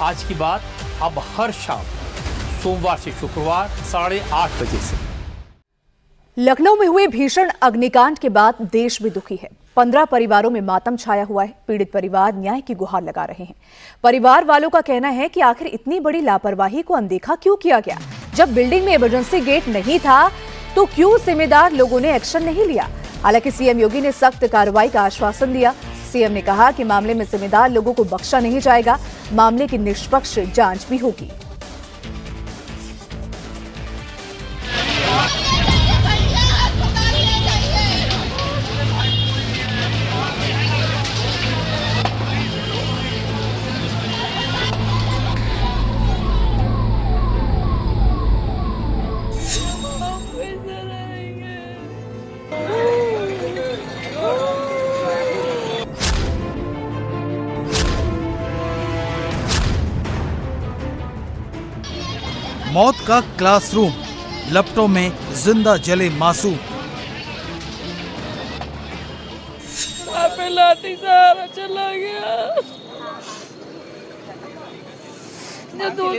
आज की बात अब हर शाम सोमवार से शुक्रवार 8:30 बजे से। लखनऊ में हुए भीषण अग्निकांड के बाद देश भी दुखी है। 15 परिवारों में मातम छाया हुआ है। पीड़ित परिवार न्याय की गुहार लगा रहे हैं। परिवार वालों का कहना है कि आखिर इतनी बड़ी लापरवाही को अनदेखा क्यों किया गया? जब बिल्डिंग में इमरजेंसी गेट नहीं था तो क्यों जिम्मेदार लोगों ने एक्शन नहीं लिया? हालांकि सीएम योगी ने सख्त कार्रवाई का आश्वासन दिया। सीएम ने कहा कि मामले में जिम्मेदार लोगों को बख्शा नहीं जाएगा, मामले की निष्पक्ष जांच भी होगी। मौत का क्लासरूम, लपटों में जिंदा जले मासूम। पे लाठी सहारा चला गया।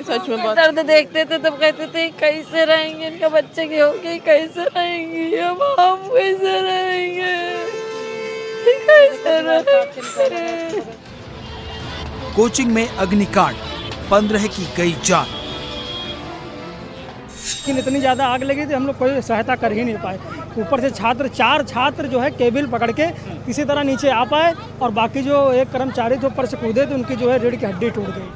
सच में दर्द देखते थे तब कहते थे कैसे रहेंगे, इनका बच्चे की होगी कैसे रहेंगी, अब हम कैसे रहेंगे, कैसे रहेंगे। कोचिंग में अग्निकांड, 15 की गई जान। इतनी ज़्यादा आग लगी थी, हम लोग कोई सहायता कर ही नहीं पाए। ऊपर से चार छात्र जो है केबिल पकड़ के किसी तरह नीचे आ पाए और बाकी जो एक कर्मचारी थे ऊपर से कूदे तो उनकी जो है रीढ़ की हड्डी टूट गई।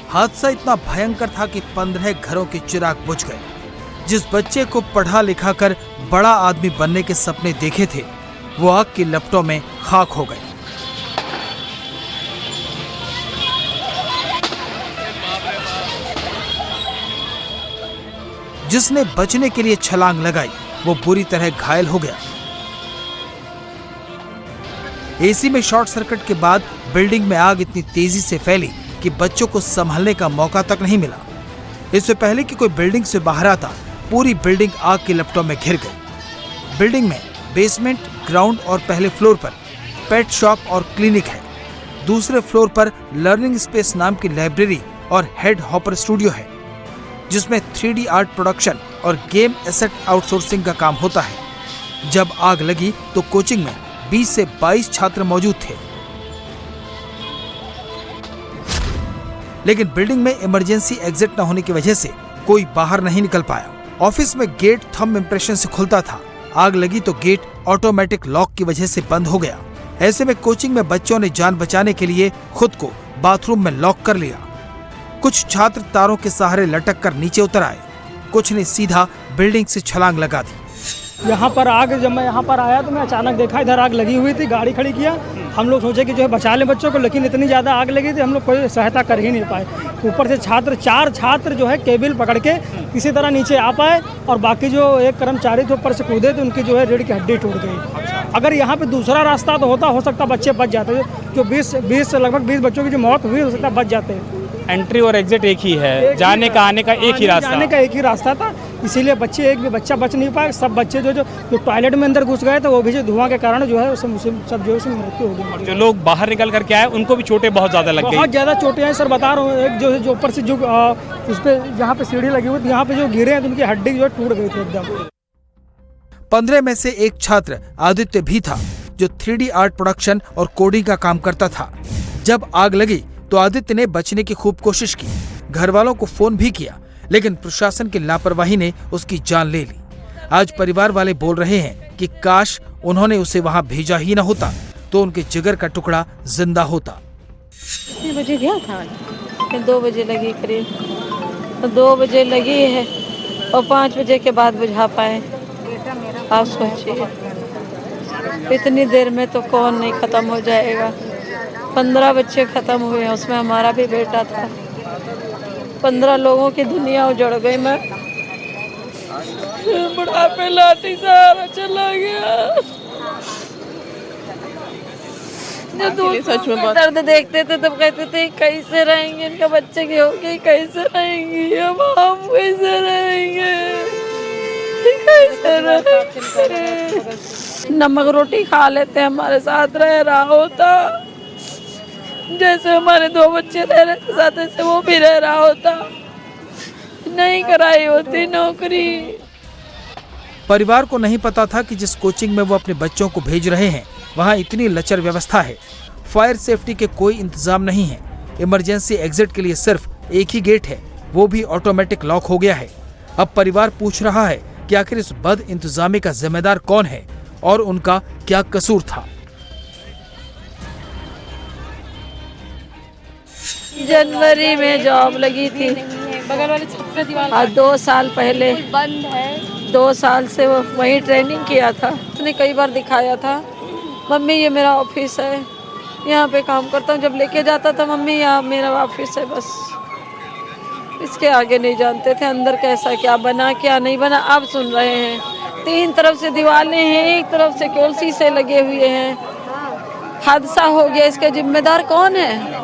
हादसा इतना भयंकर था कि 15 घरों के चिराग बुझ गए। जिस बच्चे को पढ़ा लिखा कर बड़ा आदमी बनने के सपने देखे थे, वो आग की लपटों में खाक हो गए। जिसने बचने के लिए छलांग लगाई वो बुरी तरह घायल हो गया। एसी में शॉर्ट सर्किट के बाद बिल्डिंग में आग इतनी तेजी से फैली कि बच्चों को संभलने का मौका तक नहीं मिला। इससे पहले कि कोई बिल्डिंग से बाहर आता, पूरी बिल्डिंग आग की लपटों में घिर गई। बिल्डिंग में बेसमेंट, ग्राउंड और पहले फ्लोर पर पेट शॉप और क्लिनिक है। दूसरे फ्लोर पर लर्निंग स्पेस नाम की लाइब्रेरी और हेड हॉपर स्टूडियो है, जिसमें 3D आर्ट प्रोडक्शन और गेम एसेट आउटसोर्सिंग का काम होता है। जब आग लगी तो कोचिंग में 20 से 22 छात्र मौजूद थे, लेकिन बिल्डिंग में इमरजेंसी एग्जिट न होने की वजह से कोई बाहर नहीं निकल पाया। ऑफिस में गेट थंब इम्प्रेशन से खुलता था। आग लगी तो गेट ऑटोमेटिक लॉक की वजह से बंद हो गया। ऐसे में कोचिंग में बच्चों ने जान बचाने के लिए खुद को बाथरूम में लॉक कर लिया। कुछ छात्र तारों के सहारे लटक कर नीचे उतर आए, कुछ ने सीधा बिल्डिंग से छलांग लगा दी। यहाँ पर आग, जब मैं यहाँ पर आया तो मैं अचानक देखा इधर आग लगी हुई थी, गाड़ी खड़ी किया। हम लोग सोचे कि जो है बचा लें बच्चों को, लेकिन इतनी ज़्यादा आग लगी थी हम लोग कोई सहायता कर ही नहीं पाए। ऊपर से चार छात्र जो है केबिल पकड़ के किसी तरह नीचे आ पाए और बाकी जो एक कर्मचारी थे ऊपर से कूदे तो उनकी जो है रीढ़ की हड्डी टूट गई। अगर यहाँ पे दूसरा रास्ता तो होता, हो सकता बच्चे बच जाते। जो 20 लगभग 20 बच्चों की जो मौत हुई हो सकता बच जाते। एंट्री और एग्जिट एक ही है, जाने का आने का एक ही रास्ता था, इसीलिए बच्चे एक भी बच्चा बच नहीं पाए। सब बच्चे जो टॉयलेट में अंदर घुस गए थे, वो भी जो धुआं के कारण जो है सब जो है मृत्यु हो गई। जो लोग बाहर निकल करके आए उनको भी चोटें बहुत ज्यादा लग गई। बहुत ज्यादा चोटें हैं सर, बता रहा हूँ। एक जो ऊपर से जो उस पे यहाँ पे सीढ़ी लगी हुई थी, यहाँ पे जो गिरे हैं तो उनकी हड्डी जो है टूट गई थी एकदम। 15 में से एक छात्र आदित्य भी था, जो 3D आर्ट प्रोडक्शन और कोडिंग का काम करता था। जब आग लगी तो आदित्य ने बचने की खूब कोशिश की, घर वालों को फोन भी किया, लेकिन प्रशासन की लापरवाही ने उसकी जान ले ली। आज परिवार वाले बोल रहे हैं कि काश उन्होंने उसे वहां भेजा ही न होता तो उनके जिगर का टुकड़ा जिंदा होता। कितने बजे गया था? 2 बजे लगी करीब, तो 2 बजे लगी है और 5 बजे के बाद बुझा पाए। आप सोचिए इतनी देर में तो कौन नहीं खत्म हो जाएगा। 15 बच्चे खत्म हुए हैं, उसमें हमारा भी बेटा था। 15 लोगों की दुनिया उजड़ गई। मैं बुढ़ापे लाठी सहारा चला गया। सच में दर्द देखते थे तब कहते थे कैसे रहेंगे, इनका बच्चे की होगी कैसे रहेंगी, अब हम कैसे रहेंगे, कैसे रहेंगे। नमक रोटी खा लेते हमारे साथ रह रहा होता, जैसे हमारे 2 बच्चे रह रहे थे साथ, ऐसे वो भी रह रहा होता, नहीं कराई होती नौकरी। परिवार को नहीं पता था कि जिस कोचिंग में वो अपने बच्चों को भेज रहे हैं वहाँ इतनी लचर व्यवस्था है। फायर सेफ्टी के कोई इंतजाम नहीं है। इमरजेंसी एग्जिट के लिए सिर्फ एक ही गेट है, वो भी ऑटोमेटिक लॉक हो गया है। अब परिवार पूछ रहा है कि आखिर इस बद इंतजामी का जिम्मेदार कौन है और उनका क्या कसूर था। जनवरी में जॉब लगी थी, बगल वाले छत से दीवार आज 2 साल पहले, बंद है। 2 साल से वो वहीं ट्रेनिंग किया था। उसने कई बार दिखाया था, मम्मी ये मेरा ऑफिस है, यहाँ पे काम करता हूँ। जब लेके जाता था, मम्मी यहाँ मेरा ऑफिस है, बस इसके आगे नहीं जानते थे अंदर कैसा क्या बना क्या नहीं बना। अब सुन रहे हैं 3 तरफ से दीवारें हैं, एक तरफ से केवल शीशे लगे हुए हैं। हादसा हो गया, इसके जिम्मेदार कौन है?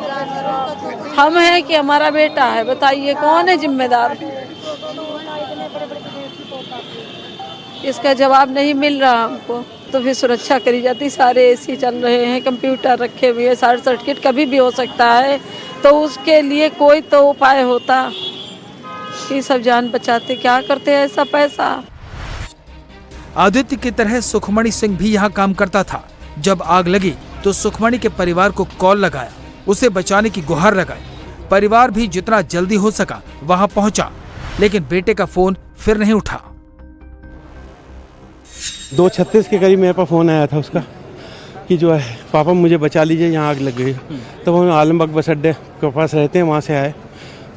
हम हैं कि हमारा बेटा है? बताइए कौन है जिम्मेदार? इसका जवाब नहीं मिल रहा हमको। तो फिर सुरक्षा करी जाती, सारे एसी चल रहे हैं, कंप्यूटर रखे हुए हैं, शॉर्ट सर्किट कभी भी हो सकता है, तो उसके लिए कोई तो उपाय होता। ये सब जान बचाते, क्या करते हैं ऐसा पैसा। आदित्य की तरह सुखमणि सिंह भी यहाँ काम करता था। जब आग लगी तो सुखमणि के परिवार को कॉल लगाया, उसे बचाने की गुहार लगाई। परिवार भी जितना जल्दी हो सका वहाँ पहुँचा, लेकिन बेटे का फोन फिर नहीं उठा। 2:36 के करीब मेरे पास फ़ोन आया था उसका कि जो है पापा मुझे बचा लीजिए, यहाँ आग लग गई। तब हम आलमबाग बस अड्डे के पास रहते हैं, वहाँ से आए।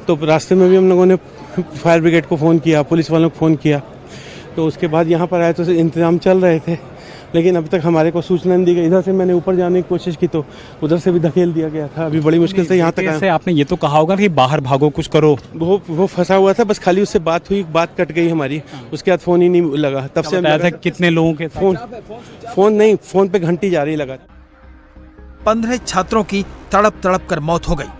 तो रास्ते में भी हम लोगों ने फायर ब्रिगेड को फ़ोन किया, पुलिस वालों को फ़ोन किया। तो उसके बाद यहाँ पर आए तो इंतज़ाम चल रहे थे, लेकिन अब तक हमारे को सूचना नहीं दी गई। इधर से मैंने ऊपर जाने की कोशिश की तो उधर से भी धकेल दिया गया था। अभी बड़ी मुश्किल से यहाँ तक आया। आपने ये तो कहा होगा कि बाहर भागो, कुछ करो। वो फंसा हुआ था, बस खाली उससे बात हुई, बात कट गई हमारी। उसके बाद फ़ोन ही नहीं लगा। तब से बताया था कितने लोगों के फ़ोन पे घंटी जा रही लगा। 15 छात्रों की तड़प तड़प कर मौत हो गई।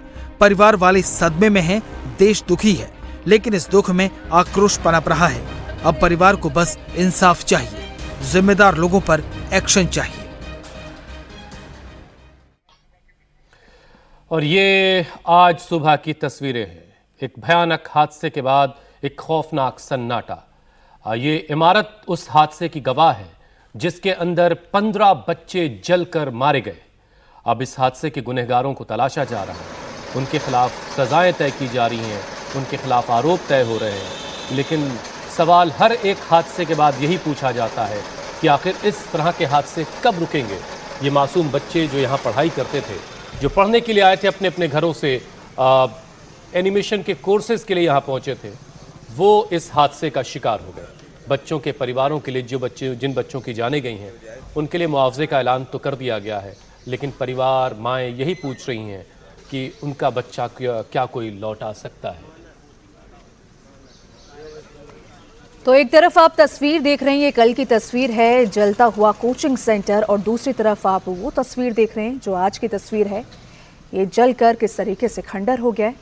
परिवार वाले सदमे में हैं, देश दुखी है, लेकिन इस दुख में आक्रोश पनप रहा है। अब परिवार को बस इंसाफ चाहिए, जिम्मेदार लोगों पर एक्शन चाहिए। और ये आज सुबह की तस्वीरें हैं। एक भयानक हादसे के बाद एक खौफनाक सन्नाटा। ये इमारत उस हादसे की गवाह है जिसके अंदर 15 बच्चे जलकर मारे गए। अब इस हादसे के गुनहगारों को तलाशा जा रहा है, उनके खिलाफ सजाएं तय की जा रही हैं, उनके खिलाफ आरोप तय हो रहे हैं। लेकिन सवाल हर एक हादसे के बाद यही पूछा जाता है कि आखिर इस तरह के हादसे कब रुकेंगे। ये मासूम बच्चे जो यहाँ पढ़ाई करते थे, जो पढ़ने के लिए आए थे अपने अपने घरों से, एनिमेशन के कोर्सेज के लिए यहाँ पहुँचे थे, वो इस हादसे का शिकार हो गए। बच्चों के परिवारों के लिए जिन बच्चों की जाने गई हैं, उनके लिए मुआवजे का ऐलान तो कर दिया गया है, लेकिन परिवार माएँ यही पूछ रही हैं कि उनका बच्चा क्या कोई लौट आ सकता है। तो एक तरफ आप तस्वीर देख रहे हैं, ये कल की तस्वीर है, जलता हुआ कोचिंग सेंटर, और दूसरी तरफ आप वो तस्वीर देख रहे हैं जो आज की तस्वीर है। ये जलकर किस तरीके से खंडर हो गया है।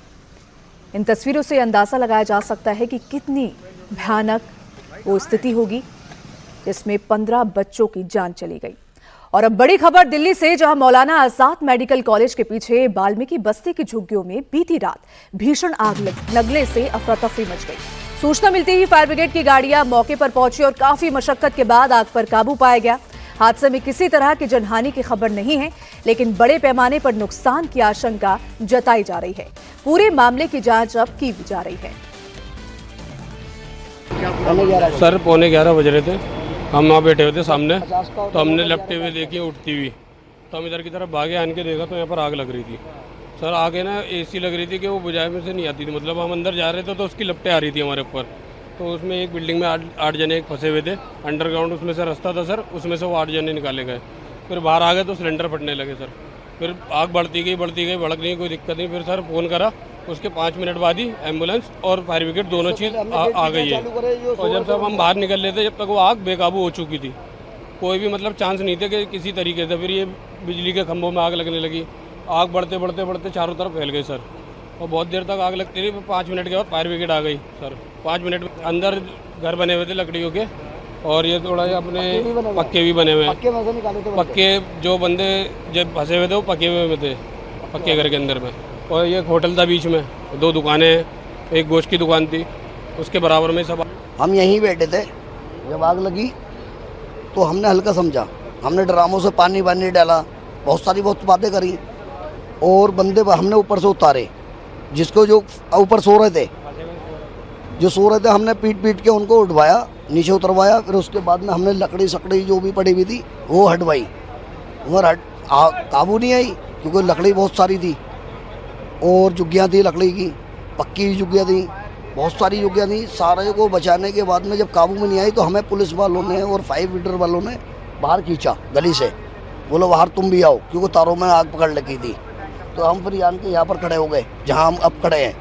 इन तस्वीरों से अंदाज़ा लगाया जा सकता है कि कितनी भयानक वो स्थिति होगी जिसमें 15 बच्चों की जान चली गई। और अब बड़ी खबर दिल्ली से, जहां मौलाना आजाद मेडिकल कॉलेज के पीछे वाल्मीकि बस्ती की झुग्गियों में बीती रात भीषण आग लगने से अफरा तफरी मच गई। सूचना मिलते ही फायर ब्रिगेड की गाड़ियां मौके पर पहुंची और काफी मशक्कत के बाद आग पर काबू पाया गया। हादसे में किसी तरह की जनहानि की खबर नहीं है, लेकिन बड़े पैमाने पर नुकसान की आशंका जताई जा रही है। पूरे मामले की जांच अब की जा रही है। सर 11:15 बज रहे थे, हम वहाँ बैठे हुए थे सामने, तो हमने लपटे हुए देखी उठती हुई, तो हम इधर की तरफ भागे, आन के देखा तो यहाँ पर आग लग रही थी। सर आगे ना एसी लग रही थी कि वो बुझाए में से नहीं आती थी, मतलब हम अंदर जा रहे थे तो उसकी लपटें आ रही थी हमारे ऊपर। तो उसमें एक बिल्डिंग में 8 जने एक फंसे हुए थे, अंडरग्राउंड उसमें से रास्ता था सर, उसमें से वो 8 जने निकाले गए। फिर बाहर आ गए तो सिलेंडर फटने लगे सर। फिर आग बढ़ती गई भड़क नहीं, कोई दिक्कत नहीं। फिर सर फ़ोन करा, उसके 5 मिनट बाद ही एम्बुलेंस और फायर ब्रिगेड दोनों चीज़ आ गई है। और जब सब हम बाहर निकल लेते, जब तक वो आग बेकाबू हो चुकी थी, कोई भी मतलब चांस नहीं थे कि किसी तरीके से। फिर ये बिजली के खंभों में आग लगने लगी, आग बढ़ते चारों तरफ फैल गई सर, और बहुत देर तक आग लगती रही। 5 मिनट के बाद फायर ब्रिगेड आ गई सर। 5 मिनट में अंदर घर बने हुए थे लकड़ियों के, और ये थोड़ा अपने पक्के भी बने हुए हैं। पक्के जो बंदे जब फंसे हुए थे वो पक्के हुए में थे, पक्के घर के अंदर में। और ये एक होटल था बीच में, 2 दुकानें हैं, एक गोश्त की दुकान थी, उसके बराबर में सब। हम यहीं बैठे थे, जब आग लगी तो हमने हल्का समझा, हमने ड्रामों से पानी वानी डाला, बहुत बातें करी और बंदे हमने ऊपर से उतारे, जिसको जो ऊपर सो रहे थे हमने पीट के उनको उठवाया, नीचे उतरवाया। फिर उसके बाद में हमने लकड़ी सकड़ी जो भी पड़ी हुई थी वो हटवाई, मगर काबू नहीं आई क्योंकि लकड़ी बहुत सारी थी और जुग्गियाँ थी लकड़ी की, पक्की जुग्गियाँ थी, बहुत सारी जुग्गियाँ थी। सारे को बचाने के बाद में जब काबू में नहीं आई तो हमें पुलिस वालों ने और फायर ब्रिगेड वालों ने बाहर खींचा गली से, बोलो बाहर तुम भी आओ, क्योंकि तारों में आग पकड़ लगी थी। तो हम फिर यान के यहाँ पर खड़े हो गए जहाँ हम अब खड़े हैं।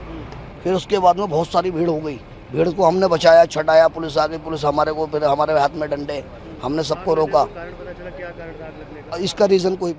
फिर उसके बाद में बहुत सारी भीड़ हो गई, भीड़ को हमने बचाया, छटाया, पुलिस आ गई, पुलिस हमारे को, फिर हमारे हाथ में डंडे, हमने सबको रोका। इसका रीज़न कोई